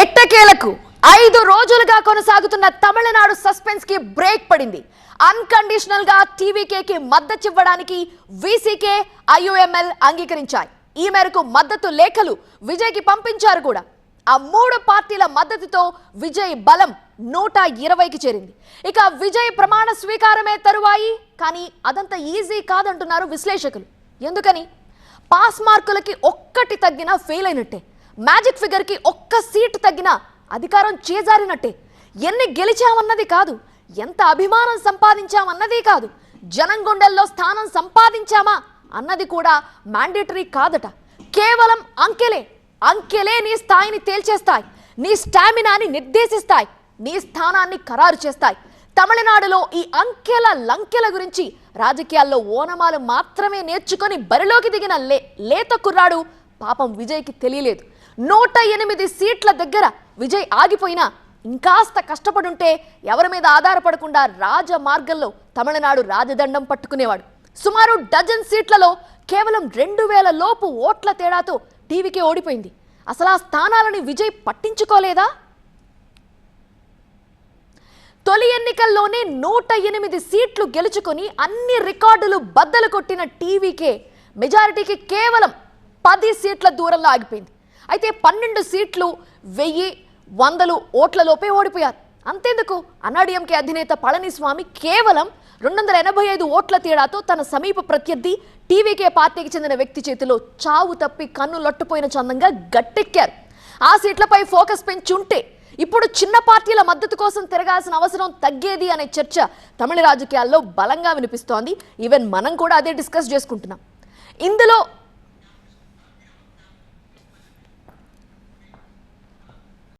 ఎట్టకేలకు 5 రోజులుగా కొనసాగుతున్న తమిళనాడు సస్పెన్స్ కి బ్రేక్ పడింది. అన్కండిషనల్ గా టీవీకేకి మద్దతివ్వడానికి వీసీకే, ఐయుఎంఎల్ అంగీకరించాయి. ఈ మేరకు మద్దతు లేఖలు విజయ్ కి పంపించారు కూడా. ఆ 3 పార్టీల మద్దతుతో విజయ్ బలం 120కి చేరింది. ఇక విజయ్ ప్రమాణ స్వీకారమే తరువాయి. కానీ అదంత ఈజీ కాదంటున్నారు విశ్లేషకులు. ఎందుకని? పాస్ మార్కులకి ఒక్కటి తగ్గినా ఫెయిల్ అయినట్టే. మ్యాజిక్ ఫిగర్ కి ఒక్క సీటు తగ్గినా అధికారం చేజారినట్టే. ఎన్ని గెలిచామన్నది కాదు, ఎంత అభిమానం సంపాదించామన్నది కాదు, జనం గుండెల్లో స్థానం సంపాదించామా అన్నది కూడా మ్యాండేటరీ కాదట. కేవలం అంకెలే నీ స్థాయిని తేల్చేస్తాయి, నీ స్టామినాని నిర్దేశిస్తాయి, నీ స్థానాన్ని ఖరారు చేస్తాయి. తమిళనాడులో ఈ అంకెల లంకెల గురించి రాజకీయాల్లో ఓనమాలు మాత్రమే నేర్చుకొని బరిలోకి దిగిన లేత కుర్రాడు పాపం విజయ్కి తెలియలేదు. 108 సీట్ల దగ్గర విజయ్ ఆగిపోయినా ఇంకాస్త కష్టపడుంటే ఎవరి మీద ఆధారపడకుండా రాజమార్గంలో తమిళనాడు రాజదండం పట్టుకునేవాడు. సుమారు డజన్ సీట్లలో కేవలం 2000 లోపు ఓట్ల తేడాతో టీవీకే ఓడిపోయింది. అసలు ఆ స్థానాలని విజయ్ పట్టించుకోలేదా? తొలి ఎన్నికల్లోనే 108 సీట్లు గెలుచుకొని అన్ని రికార్డులు బద్దలు కొట్టిన టీవీకే మెజారిటీకి కేవలం 10 సీట్ల దూరంలో ఆగిపోయింది. అయితే 12 సీట్లు 1000 ఓట్లలోపే ఓడిపోయారు. అంతేందుకు, అన్నాడీఎంకే అధినేత పళనిస్వామి కేవలం 285 ఓట్ల తేడాతో తన సమీప ప్రత్యర్థి టీవీకే పార్టీకి చెందిన వ్యక్తి చేతిలో చావు తప్పి కన్ను లట్టుపోయిన చందంగా గట్టెక్కారు. ఆ సీట్లపై ఫోకస్ పెంచుంటే ఇప్పుడు చిన్న పార్టీల మద్దతు కోసం తిరగాల్సిన అవసరం తగ్గేది అనే చర్చ తమిళ రాజకీయాల్లో బలంగా వినిపిస్తోంది. ఈవెన్ మనం కూడా అదే డిస్కస్ చేసుకుంటున్నాం. ఇందులో